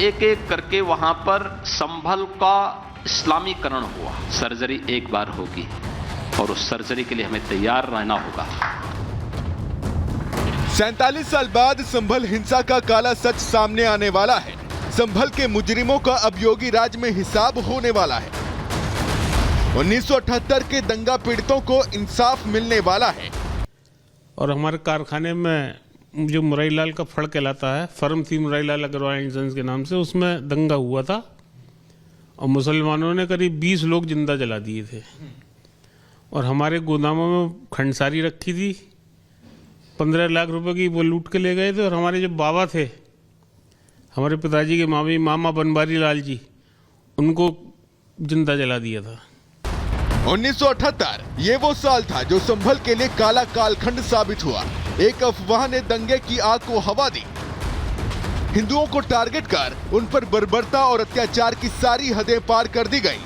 एक एक करके वहां पर संभल का इस्लामीकरण हुआ। सर्जरी एक बार होगी और उस सर्जरी के लिए हमें तैयार रहना होगा। 47 साल बाद संभल हिंसा का काला सच सामने आने वाला है। संभल के मुजरिमों का अब योगी राज में हिसाब होने वाला है। 1978 के दंगा पीड़ितों को इंसाफ मिलने वाला है। और हमारे कारखाने में जो मुरारीलाल का फड़ कहलाता है, फर्म थी मुरारीलाल अग्रवाल एंड सन्स के नाम से, उसमें दंगा हुआ था और मुसलमानों ने करीब 20 लोग जिंदा जला दिए थे। और हमारे गोदामों में खंडसारी रखी थी, 15 लाख रुपए की वो लूट के ले गए थे। और हमारे जो बाबा थे, हमारे पिताजी के मामी मामा बनवारी लाल जी, उनको जिंदा जला दिया था। 1978 ये वो साल था जो संभल के लिए काला कालखंड साबित हुआ। एक अफवाह ने दंगे की आग को हवा दी। हिंदुओं को टारगेट कर उन पर बर्बरता और अत्याचार की सारी हदें पार कर दी गई।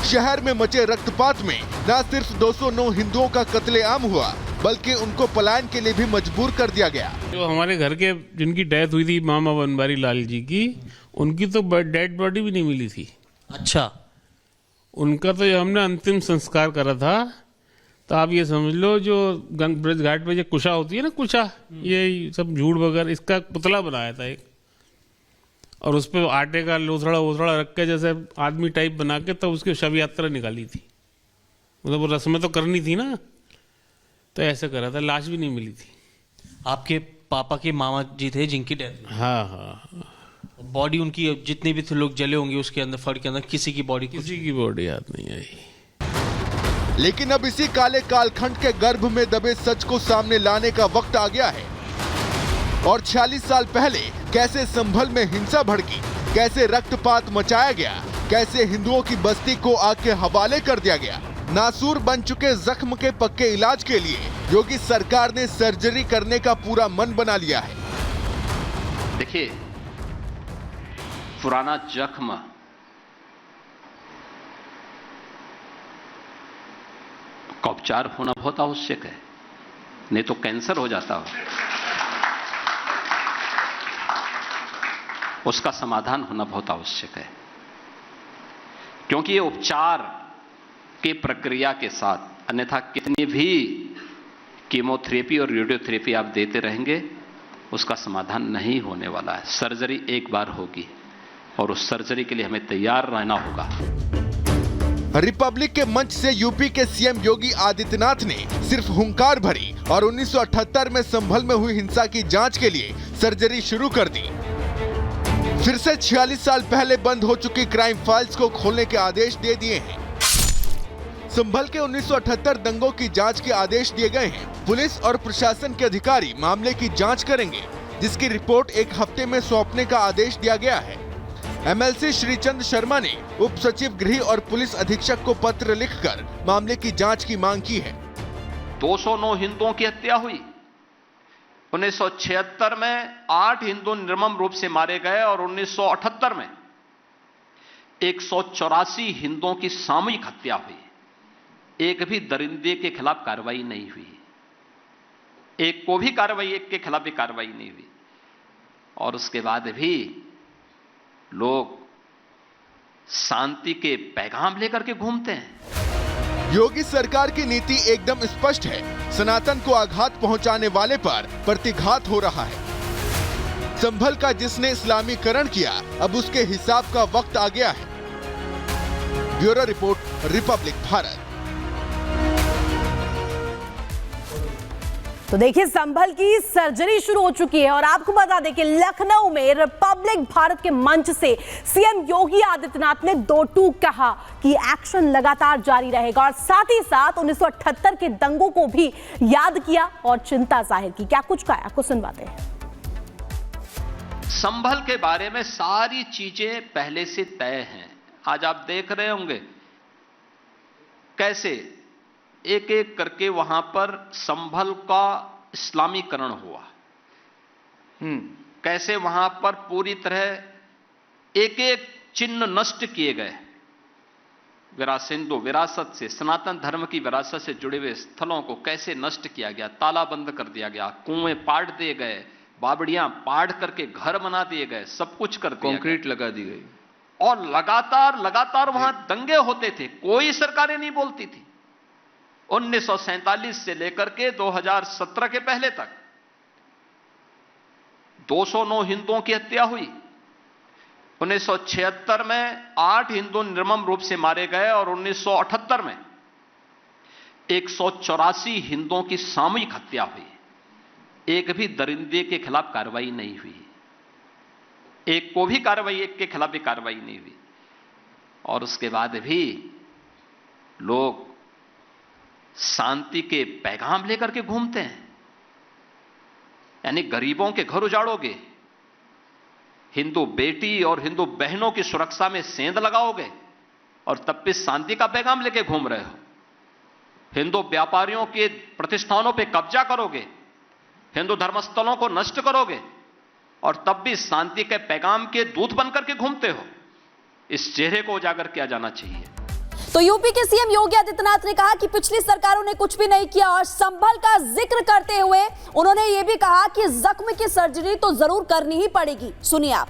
शहर में मचे रक्तपात में न सिर्फ 209 हिंदुओं का कत्लेआम हुआ, बल्कि उनको पलायन के लिए भी मजबूर कर दिया गया। जो हमारे घर के जिनकी डेथ हुई थी मामा बनवारी लाल जी की, उनकी तो डेड बॉडी भी नहीं मिली थी। अच्छा, उनका तो हमने अंतिम संस्कार करा था। तो आप ये समझ लो, जो ब्रज घाट पे जो कुशा होती है ना, कुशा, ये सब झूठ वगैरह, इसका पुतला बनाया था एक, और उस पर आटे का लोथड़ा वोथड़ा रख के जैसे आदमी टाइप बना के तब उसकी शव यात्रा निकाली थी। मतलब वो रस्में तो करनी थी ना, तो ऐसे करा था। लाश भी नहीं मिली थी। आपके पापा के मामा जी थे जिनकी डेथ? हाँ हाँ। बॉडी उनकी, जितने भी थे लोग जले होंगे उसके अंदर, फड़ के अंदर, किसी की बॉडी याद नहीं आई। लेकिन अब इसी काले कालखंड के गर्भ में दबे सच को सामने लाने का वक्त आ गया है। और 46 साल पहले कैसे संभल में हिंसा भड़की, कैसे रक्तपात मचाया गया, कैसे हिंदुओं की बस्ती को आग के हवाले कर दिया गया। नासूर बन चुके जख्म के पक्के इलाज के लिए योगी सरकार ने सर्जरी करने का पूरा मन बना लिया है। देखिए, पुराना जख्म का उपचार होना बहुत आवश्यक है, नहीं तो कैंसर हो जाता हो। उसका समाधान होना बहुत आवश्यक है, क्योंकि ये उपचार की प्रक्रिया के साथ, अन्यथा कितनी भी कीमोथेरेपी और रेडियोथेरेपी आप देते रहेंगे, उसका समाधान नहीं होने वाला है। सर्जरी एक बार होगी और उस सर्जरी के लिए हमें तैयार रहना होगा। रिपब्लिक के मंच से यूपी के सीएम योगी आदित्यनाथ ने सिर्फ हुंकार भरी और 1978 में संभल में हुई हिंसा की जांच के लिए सर्जरी शुरू कर दी। फिर से 46 साल पहले बंद हो चुकी क्राइम फाइल्स को खोलने के आदेश दे दिए हैं। संभल के 1978 दंगों की जांच के आदेश दिए गए हैं। पुलिस और प्रशासन के अधिकारी मामले की जांच करेंगे, जिसकी रिपोर्ट एक हफ्ते में सौंपने का आदेश दिया गया है। एमएलसी श्रीचंद शर्मा ने उप सचिव गृह और पुलिस अधीक्षक को पत्र लिखकर मामले की जांच की मांग की है। 209 हिंदुओं की हत्या हुई। 1976 में 8 हिंदू निर्मम रूप से मारे गए और 1978 में 184 हिंदुओं की सामूहिक हत्या हुई। एक भी दरिंदे के खिलाफ कार्रवाई नहीं हुई, एक को भी कार्रवाई, एक के खिलाफ भी कार्रवाई नहीं हुई। और उसके बाद भी लोग शांति के पैगाम लेकर के घूमते हैं। योगी सरकार की नीति एकदम स्पष्ट है। सनातन को आघात पहुंचाने वाले पर प्रतिघात हो रहा है। संभल का जिसने इस्लामीकरण किया, अब उसके हिसाब का वक्त आ गया है। Bureau report, Republic Bharat. तो देखिए, संभल की सर्जरी शुरू हो चुकी है और आपको बता दें कि लखनऊ में रिपब्लिक भारत के मंच से सीएम योगी आदित्यनाथ ने दो टूक कहा कि एक्शन लगातार जारी रहेगा और साथ ही साथ 1978 के दंगों को भी याद किया और चिंता जाहिर की। क्या कुछ कहा, आपको सुनवाते हैं। संभल के बारे में सारी चीजें पहले से तय हैं। आज आप देख रहे होंगे कैसे एक एक करके वहां पर संभल का इस्लामीकरण हुआ। कैसे वहां पर पूरी तरह एक एक चिन्ह नष्ट किए गए। हिंदू विरासत से, सनातन धर्म की विरासत से जुड़े हुए स्थलों को कैसे नष्ट किया गया, ताला बंद कर दिया गया, कुएं पाट दिए गए, बावड़ियां पाड़ करके घर बना दिए गए, सब कुछ कर दिया कंक्रीट लगा दी गई गया। और लगातार वहां दंगे होते थे, कोई सरकारें नहीं बोलती थी। 1947 से लेकर के 2017 के पहले तक 209 हिंदुओं की हत्या हुई। 1976 में 8 हिंदू निर्मम रूप से मारे गए और 1978 में 184 हिंदुओं की सामूहिक हत्या हुई। एक भी दरिंदे के खिलाफ कार्रवाई नहीं हुई, एक के खिलाफ भी कार्रवाई नहीं हुई। और उसके बाद भी लोग शांति के पैगाम लेकर के घूमते हैं। यानी गरीबों के घर उजाड़ोगे, हिंदू बेटी और हिंदू बहनों की सुरक्षा में सेंध लगाओगे और तब भी शांति का पैगाम लेके घूम रहे हो। हिंदू व्यापारियों के प्रतिष्ठानों पे कब्जा करोगे, हिंदू धर्मस्थलों को नष्ट करोगे और तब भी शांति के पैगाम के दूत बनकर के घूमते हो। इस चेहरे को उजागर किया जाना चाहिए। तो यूपी के सीएम योगी आदित्यनाथ ने कहा कि पिछली सरकारों ने कुछ भी नहीं किया और संभल का जिक्र करते हुए उन्होंने यह भी कहा कि जख्म की सर्जरी तो जरूर करनी ही पड़ेगी। सुनिए आप।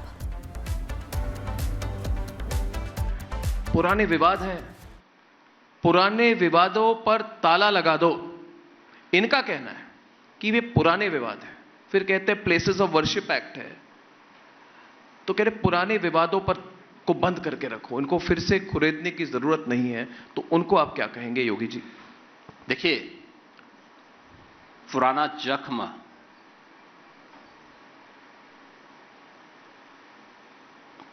पुराने विवाद हैं, पुराने विवादों पर ताला लगा दो। इनका कहना है कि वे पुराने विवाद हैं। फिर कहते हैं प्लेसेस ऑफ वर्शिप एक्ट है, तो कह रहे पुराने विवादों पर को बंद करके रखो, इनको फिर से खुरेदने की जरूरत नहीं है। तो उनको आप क्या कहेंगे योगी जी? देखिए, पुराना जख्म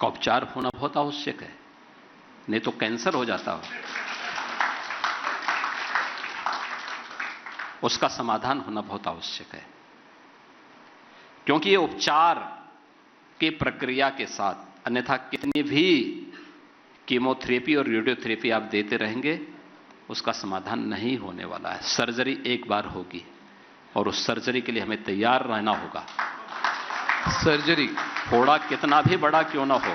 का उपचार होना बहुत आवश्यक है, नहीं तो कैंसर हो जाता हो। उसका समाधान होना बहुत आवश्यक है, क्योंकि ये उपचार की प्रक्रिया के साथ अन्यथा कितनी भी कीमोथेरेपी और रेडियोथेरेपी आप देते रहेंगे, उसका समाधान नहीं होने वाला है। सर्जरी एक बार होगी और उस सर्जरी के लिए हमें तैयार रहना होगा। सर्जरी थोड़ा कितना भी बड़ा क्यों ना हो,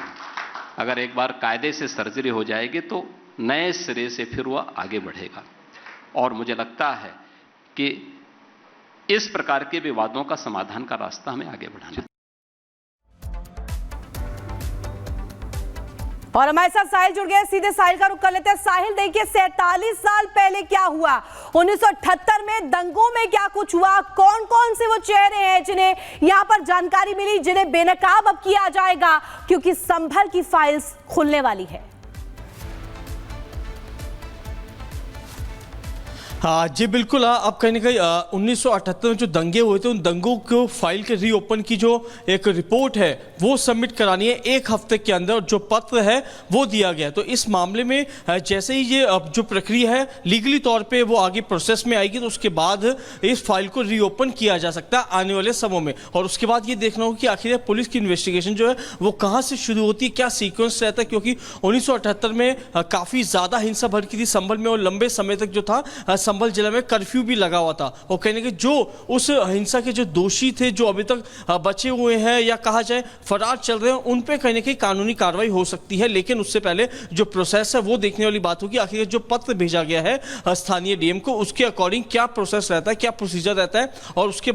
अगर एक बार कायदे से सर्जरी हो जाएगी तो नए सिरे से फिर वह आगे बढ़ेगा। और मुझे लगता है कि इस प्रकार के विवादों का समाधान का रास्ता हमें आगे बढ़ाना। और हमारे साथ साहिल जुड़ गए, सीधे साहिल का रुख कर लेते हैं। साहिल, देखिए 47 साल पहले क्या हुआ, 1978 में दंगों में क्या कुछ हुआ, कौन कौन से वो चेहरे हैं जिन्हें यहां पर जानकारी मिली, जिन्हें बेनकाब अब किया जाएगा क्योंकि संभल की फाइल्स खुलने वाली है। हाँ जी बिल्कुल। अब कहीं ना कहीं 1978 में जो दंगे हुए थे उन दंगों को फाइल के रीओपन की जो एक रिपोर्ट है वो सबमिट करानी है 1 हफ्ते के अंदर। जो पत्र है वो दिया गया। तो इस मामले में जैसे ही ये अब जो प्रक्रिया है लीगली तौर पे वो आगे प्रोसेस में आएगी, तो उसके बाद इस फाइल को रीओपन किया जा सकता है आने वाले समय में। और उसके बाद ये देखना होगा कि आखिर पुलिस की इन्वेस्टिगेशन जो है वो कहाँ से शुरू होती है, क्या सीक्वेंस रहता है, क्योंकि 1978 में काफ़ी ज़्यादा हिंसा भड़की थी संभल में और लंबे समय तक जो था संभल जिला में कर्फ्यू भी लगा हुआ था। और कहने के जो उस हिंसा के जो दोषी थे जो अभी तक बचे हुए हैं या कहा जाए फरार चल रहे हैं, उन पे कहीं ना कहीं कानूनी कार्रवाई हो सकती है। लेकिन उससे पहले जो प्रोसेस है वो देखने वाली बात होगी। आखिर जो पत्र भेजा गया है स्थानीय डीएम को, उसके अकॉर्डिंग क्या प्रोसेस रहता है, क्या प्रोसीजर रहता है और उसके